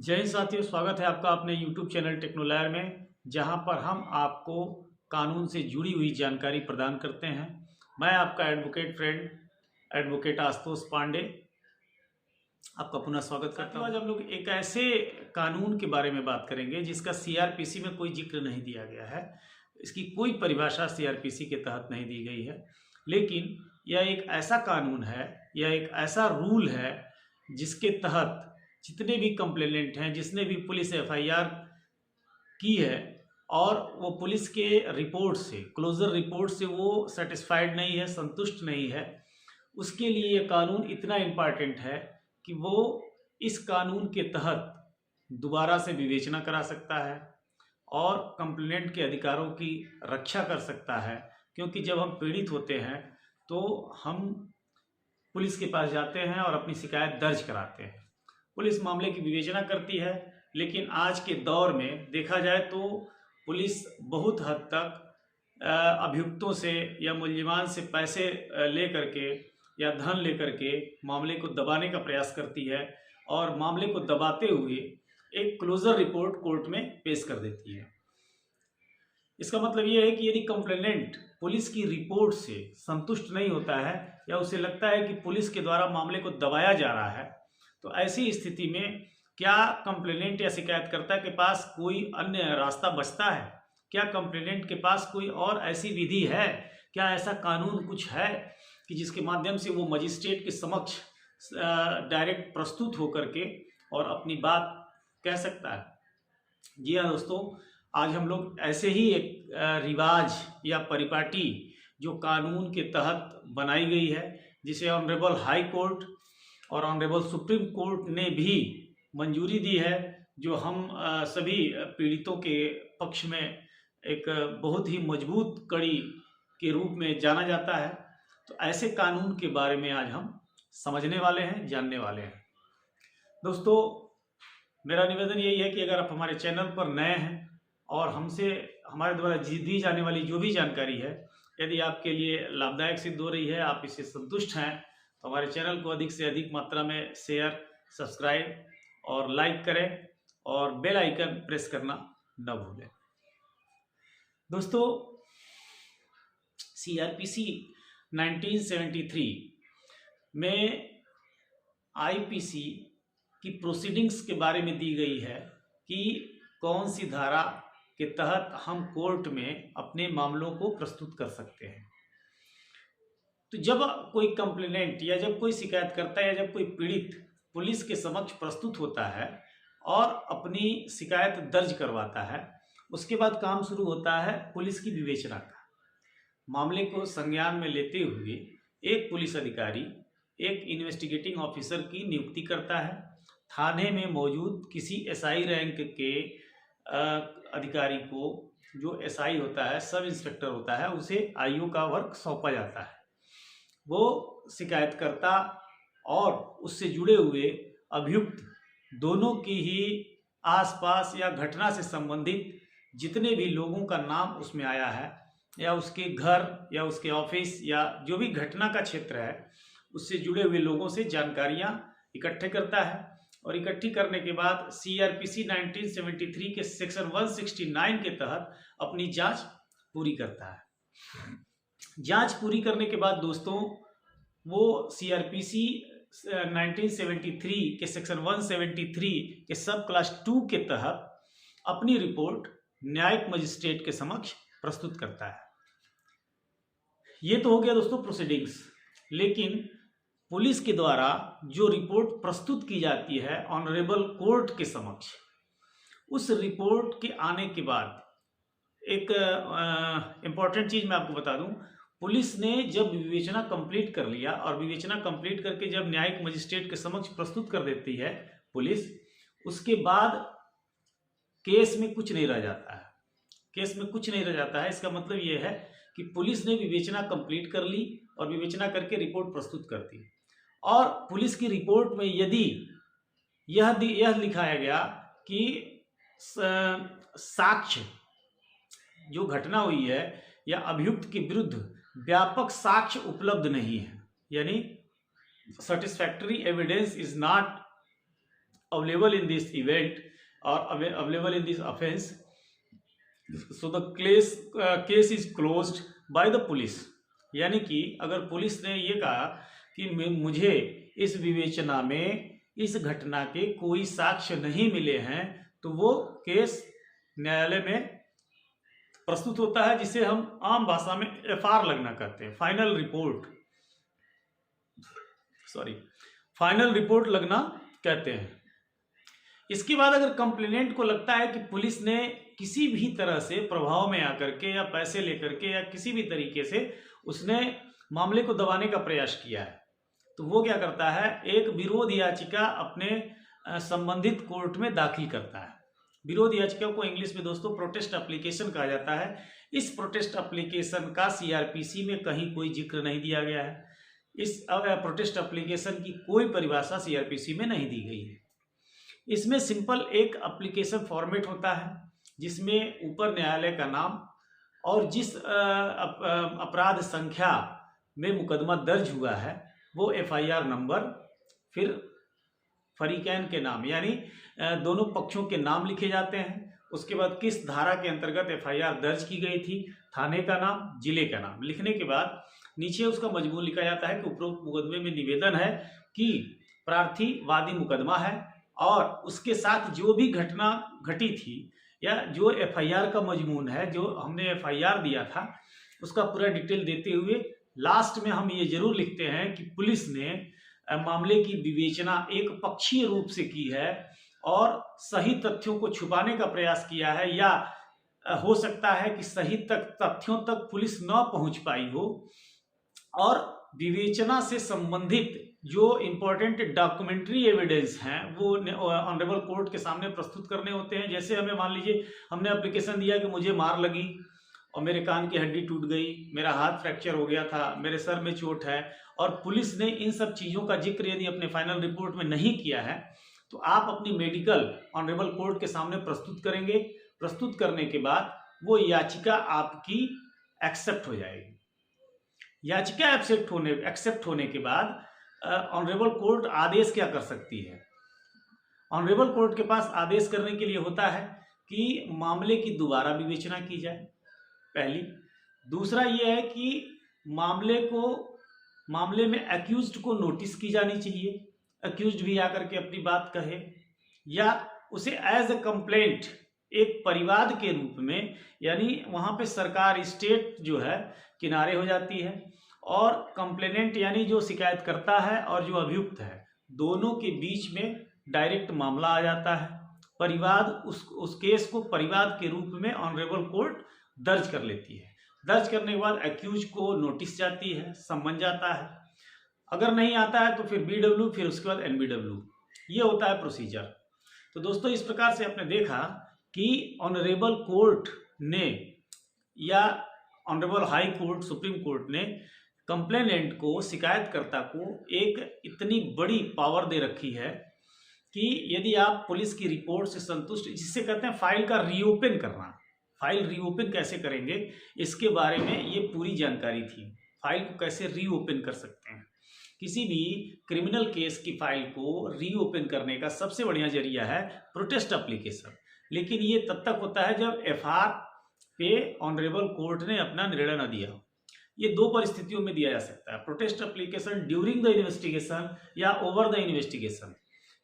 जय हिंद साथियों, स्वागत है आपका अपने YouTube चैनल टेक्नोलॉयर में, जहां पर हम आपको कानून से जुड़ी हुई जानकारी प्रदान करते हैं। मैं आपका advocate friend advocate Ashutosh Pandey आपका पुनः स्वागत करता हूं। आज हम लोग एक ऐसे कानून के बारे में बात करेंगे जिसका CRPC में कोई जिक्र नहीं दिया गया है। इसकी कोई परिभाषा CRPC के तहत नहीं दी गई है, लेकिन यह एक ऐसा कानून है, यह एक ऐसा रूल है जिसके तहत जितने भी कंप्लेनेंट हैं, जिसने भी पुलिस FIR की है और वो पुलिस के रिपोर्ट से, क्लोजर रिपोर्ट से वो सेटिस्फाइड नहीं है, संतुष्ट नहीं है, उसके लिए ये कानून इतना इम्पॉर्टेंट है कि वो इस कानून के तहत दोबारा से विवेचना करा सकता है और कंप्लेनेंट के अधिकारों की रक्षा कर सकता है। क्योंकि जब हम पीड़ित होते हैं तो हम पुलिस के पास जाते हैं और अपनी शिकायत दर्ज कराते हैं। पुलिस मामले की विवेचना करती है, लेकिन आज के दौर में देखा जाए तो पुलिस बहुत हद तक अभियुक्तों से या मुलजिमान से पैसे ले करके या धन लेकर के मामले को दबाने का प्रयास करती है और मामले को दबाते हुए एक क्लोजर रिपोर्ट कोर्ट में पेश कर देती है। इसका मतलब ये है कि यदि कंप्लेनेंट पुलिस की रिपोर्ट से संतुष्ट नहीं होता है या उसे लगता है कि पुलिस के द्वारा मामले को दबाया जा रहा है, तो ऐसी स्थिति में क्या कंप्लेनेंट या शिकायतकर्ता के पास कोई अन्य रास्ता बचता है? क्या कंप्लेनेंट के पास कोई और ऐसी विधि है? क्या ऐसा कानून कुछ है कि जिसके माध्यम से वो मजिस्ट्रेट के समक्ष डायरेक्ट प्रस्तुत होकर के और अपनी बात कह सकता है? जी हाँ दोस्तों, आज हम लोग ऐसे ही एक रिवाज या परिपाटी जो कानून के तहत बनाई गई है, जिसे ऑनरेबल हाई कोर्ट और ऑनरेबल सुप्रीम कोर्ट ने भी मंजूरी दी है, जो हम सभी पीड़ितों के पक्ष में एक बहुत ही मजबूत कड़ी के रूप में जाना जाता है। तो ऐसे कानून के बारे में आज हम समझने वाले हैं, जानने वाले हैं। दोस्तों, मेरा निवेदन यही है कि अगर आप हमारे चैनल पर नए हैं और हमसे हमारे द्वारा दी जाने वाली जो भी जानकारी है, यदि आपके लिए लाभदायक सिद्ध हो रही है, आप इससे संतुष्ट हैं, तो हमारे चैनल को अधिक से अधिक मात्रा में शेयर, सब्सक्राइब और लाइक करें और बेल आइकन प्रेस करना न भूलें। दोस्तों, CRPC 1973 में IPC की प्रोसीडिंग्स के बारे में दी गई है कि कौन सी धारा के तहत हम कोर्ट में अपने मामलों को प्रस्तुत कर सकते हैं। तो जब कोई कंप्लेनेंट या जब कोई शिकायत करता है या जब कोई पीड़ित पुलिस के समक्ष प्रस्तुत होता है और अपनी शिकायत दर्ज करवाता है, उसके बाद काम शुरू होता है पुलिस की विवेचना का। मामले को संज्ञान में लेते हुए एक पुलिस अधिकारी एक इन्वेस्टिगेटिंग ऑफिसर की नियुक्ति करता है। थाने में मौजूद किसी SI रैंक के अधिकारी को, जो SI होता है, सब इंस्पेक्टर होता है, उसे IO का वर्क सौंपा जाता है। वो शिकायतकर्ता और उससे जुड़े हुए अभियुक्त दोनों की ही आसपास या घटना से संबंधित जितने भी लोगों का नाम उसमें आया है, या उसके घर या उसके ऑफिस या जो भी घटना का क्षेत्र है, उससे जुड़े हुए लोगों से जानकारियां इकट्ठे करता है और इकट्ठी करने के बाद CRPC 1973 के सेक्शन 169 के तहत अपनी जांच पूरी करता है। जांच पूरी करने के बाद दोस्तों, वो CRPC 1973 के सेक्शन 173 के सब क्लास 2 के तहत अपनी रिपोर्ट न्यायिक मजिस्ट्रेट के समक्ष प्रस्तुत करता है। ये तो हो गया दोस्तों प्रोसीडिंग्स। लेकिन पुलिस के द्वारा जो रिपोर्ट प्रस्तुत की जाती है ऑनरेबल कोर्ट के समक्ष, उस रिपोर्ट के आने के बाद एक इम्पॉर्टेंट चीज मैं आपको बता दूं। पुलिस ने जब विवेचना कंप्लीट कर लिया और विवेचना कंप्लीट करके जब न्यायिक मजिस्ट्रेट के समक्ष प्रस्तुत कर देती है पुलिस, उसके बाद केस में कुछ नहीं रह जाता है। केस में कुछ नहीं रह जाता है। इसका मतलब यह है कि पुलिस ने विवेचना कंप्लीट कर ली और विवेचना करके रिपोर्ट प्रस्तुत कर दी, और पुलिस की रिपोर्ट में यदि यह लिखाया गया कि साक्ष्य, जो घटना हुई है या अभियुक्त के विरुद्ध व्यापक साक्ष्य उपलब्ध नहीं है, यानी satisfactory evidence is not available in this event or available in this offense, so the case is closed by the police। यानी कि अगर पुलिस ने ये कहा कि मुझे इस विवेचना में इस घटना के कोई साक्ष्य नहीं मिले हैं, तो वो केस न्यायालय में प्रस्तुत होता है, जिसे हम आम भाषा में एफआर लगना कहते हैं, फाइनल रिपोर्ट लगना कहते हैं। इसके बाद अगर कंप्लेनेंट को लगता है कि पुलिस ने किसी भी तरह से प्रभाव में आकर के या पैसे लेकर के या किसी भी तरीके से उसने मामले को दबाने का प्रयास किया है, तो वो क्या करता है, एक विरोध याचिका अपने संबंधित कोर्ट में दाखिल करता है। विरोध याचिका को इंग्लिश में दोस्तों प्रोटेस्ट एप्लीकेशन कहा जाता है। इस प्रोटेस्ट एप्लीकेशन का सीआरपीसी में कहीं कोई जिक्र नहीं दिया गया है। इस प्रोटेस्ट एप्लीकेशन की कोई परिभाषा सीआरपीसी में नहीं दी गई है। इसमें सिंपल एक एप्लीकेशन फॉर्मेट होता है, जिसमें ऊपर न्यायालय का नाम और जिस अपराध संख्या में मुकदमा दर्ज हुआ है वो एफआईआर नंबर, फिर फरीकैन के नाम यानी दोनों पक्षों के नाम लिखे जाते हैं। उसके बाद किस धारा के अंतर्गत एफआईआर दर्ज की गई थी, थाने का नाम, जिले का नाम लिखने के बाद नीचे उसका मजमून लिखा जाता है कि उपरोक्त मुकदमे में निवेदन है कि प्रार्थी वादी मुकदमा है और उसके साथ जो भी घटना घटी थी या जो एफआईआर का मजमून है, जो हमने एफआईआर दिया था, उसका पूरा डिटेल देते हुए लास्ट में हम ये जरूर लिखते हैं कि पुलिस ने मामले की विवेचना एक पक्षीय रूप से की है और सही तथ्यों को छुपाने का प्रयास किया है, या हो सकता है कि सही तथ्यों तक पुलिस न पहुंच पाई हो, और विवेचना से संबंधित जो इम्पोर्टेंट डॉक्यूमेंट्री एविडेंस हैं वो ऑनरेबल कोर्ट के सामने प्रस्तुत करने होते हैं। जैसे हमें मान लीजिए हमने एप्लीकेशन दिया कि मुझे मार लगी और मेरे कान की हड्डी टूट गई, मेरा हाथ फ्रैक्चर हो गया था, मेरे सर में चोट है, और पुलिस ने इन सब चीज़ों का जिक्र यदि अपने फाइनल रिपोर्ट में नहीं किया है, तो आप अपनी मेडिकल ऑनरेबल कोर्ट के सामने प्रस्तुत करेंगे। प्रस्तुत करने के बाद वो याचिका आपकी एक्सेप्ट हो जाएगी। याचिका एक्सेप्ट होने के बाद ऑनरेबल कोर्ट आदेश क्या कर सकती है? ऑनरेबल कोर्ट के पास आदेश करने के लिए होता है कि मामले की दोबारा विवेचना की जाए, पहली। दूसरा ये है कि मामले में अक्यूज्ड को नोटिस की जानी चाहिए, अक्यूज्ड भी आकर के अपनी बात कहे, या उसे एज ए कंप्लेंट एक परिवाद के रूप में, यानी वहाँ पे सरकार, स्टेट जो है किनारे हो जाती है और कंप्लेनेंट यानी जो शिकायत करता है और जो अभियुक्त है, दोनों के बीच में डायरेक्ट मामला आ जाता है। परिवाद उस केस को परिवाद के रूप में ऑनरेबल कोर्ट दर्ज कर लेती है। दर्ज करने के बाद अक्यूज को नोटिस जाती है, सम्मन जाता है। अगर नहीं आता है तो फिर BW, फिर उसके बाद NBW, ये होता है प्रोसीजर। तो दोस्तों इस प्रकार से आपने देखा कि ऑनरेबल कोर्ट ने या honourable high court, supreme court ने कंप्लेनेंट को, शिकायतकर्ता को एक इतनी बड़ी पावर दे रखी है कि यदि आप पुलिस की रिपोर्ट से संतुष्ट, जिससे कहते हैं फाइल का रीओपन करना, फाइल रीओपन कैसे करेंगे इसके बारे में ये पूरी जानकारी थी। फाइल को कैसे रीओपन कर सकते हैं, किसी भी क्रिमिनल केस की फाइल को रीओपन करने का सबसे बढ़िया जरिया है प्रोटेस्ट एप्लीकेशन। लेकिन ये तब तक होता है जब एफआर पे ऑनरेबल कोर्ट ने अपना निर्णय न दिया। ये दो परिस्थितियों में दिया जा सकता है, protest application during the investigation या ओवर द इन्वेस्टिगेशन,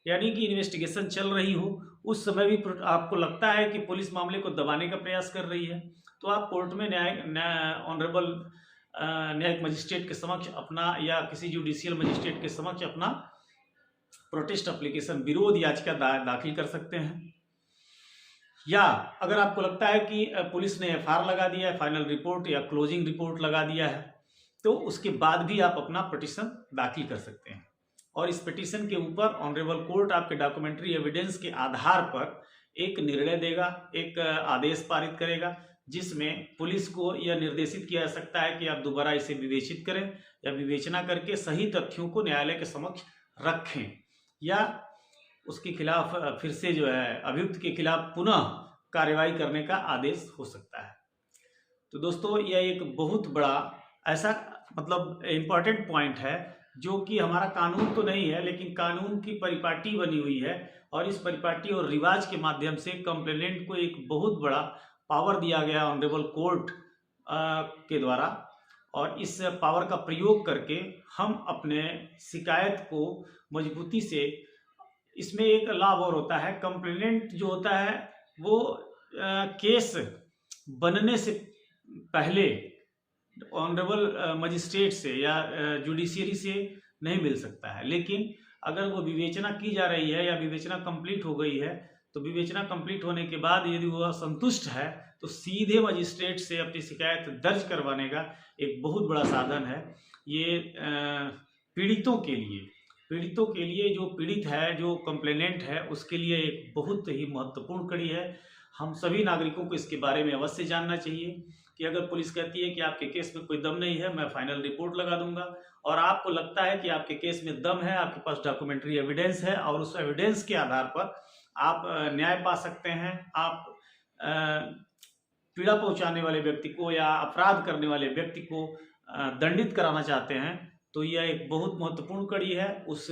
यानी कि इन्वेस्टिगेशन चल रही हो, उस समय भी आपको लगता है कि पुलिस मामले को दबाने का प्रयास कर रही है, तो आप कोर्ट में ऑनरेबल न्यायिक मजिस्ट्रेट के समक्ष अपना, या किसी जुडिशियल मजिस्ट्रेट के समक्ष अपना प्रोटेस्ट एप्लीकेशन, विरोध याचिका दाखिल कर सकते हैं। या अगर आपको लगता है कि पुलिस ने एफआईआर लगा दिया है, फाइनल रिपोर्ट या क्लोजिंग रिपोर्ट लगा दिया है, तो उसके बाद भी आप अपना पिटीशन दाखिल कर सकते हैं। और इस पिटीशन के ऊपर ऑनरेबल कोर्ट आपके डॉक्यूमेंट्री एविडेंस के आधार पर एक निर्णय देगा, एक आदेश पारित करेगा, जिसमें पुलिस को यह निर्देशित किया जा सकता है कि आप दोबारा इसे विवेचित करें या विवेचना करके सही तथ्यों को न्यायालय के समक्ष रखें, या उसके खिलाफ फिर से जो है अभियुक्त के खिलाफ पुनः कार्रवाई करने का आदेश हो सकता है। तो दोस्तों यह एक बहुत बड़ा ऐसा मतलब इम्पॉर्टेंट पॉइंट है जो कि हमारा कानून तो नहीं है, लेकिन कानून की परिपाटी बनी हुई है, और इस परिपाटी और रिवाज के माध्यम से कंप्लेनेंट को एक बहुत बड़ा पावर दिया गया ऑनरेबल कोर्ट के द्वारा, और इस पावर का प्रयोग करके हम अपने शिकायत को मजबूती से, इसमें एक लाभ और होता है, कंप्लेनेंट जो होता है वो केस बनने से पहले ऑनरेबल मजिस्ट्रेट से या जुडिशियरी से नहीं मिल सकता है, लेकिन अगर वो विवेचना की जा रही है या विवेचना कंप्लीट हो गई है, तो विवेचना कंप्लीट होने के बाद यदि वो संतुष्ट है तो सीधे मजिस्ट्रेट से अपनी शिकायत दर्ज करवाने का एक बहुत बड़ा साधन है। ये पीड़ितों के लिए जो पीड़ित है, जो कंप्लेनेंट है, उसके लिए एक बहुत ही महत्वपूर्ण कड़ी है। हम सभी नागरिकों को इसके बारे में अवश्य जानना चाहिए कि अगर पुलिस कहती है कि आपके केस में कोई दम नहीं है, मैं फाइनल रिपोर्ट लगा दूंगा, और आपको लगता है कि आपके केस में दम है, आपके पास डॉक्यूमेंट्री एविडेंस है, और उस एविडेंस के आधार पर आप न्याय पा सकते हैं, आप पीड़ा पहुंचाने वाले व्यक्ति को या अपराध करने वाले व्यक्ति को दंडित कराना चाहते हैं, तो यह एक बहुत महत्वपूर्ण कड़ी है। उस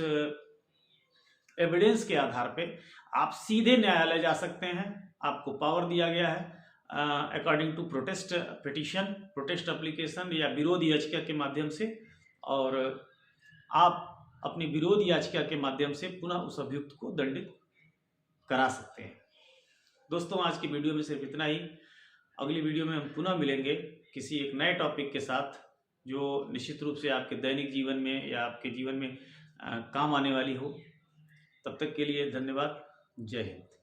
एविडेंस के आधार पे आप सीधे न्यायालय जा सकते हैं, आपको पावर दिया गया है according to protest petition, protest application या विरोध याचिका के माध्यम से, और आप अपनी विरोध याचिका के माध्यम से पुनः उस अभियुक्त को दंडित करा सकते हैं। दोस्तों, आज की वीडियो में सिर्फ इतना ही। अगली वीडियो में हम पुनः मिलेंगे किसी एक नए टॉपिक के साथ, जो निश्चित रूप से आपके दैनिक जीवन में या आपके जीवन में काम आने वाली हो। तब तक के लिए धन्यवाद। जय हिंद।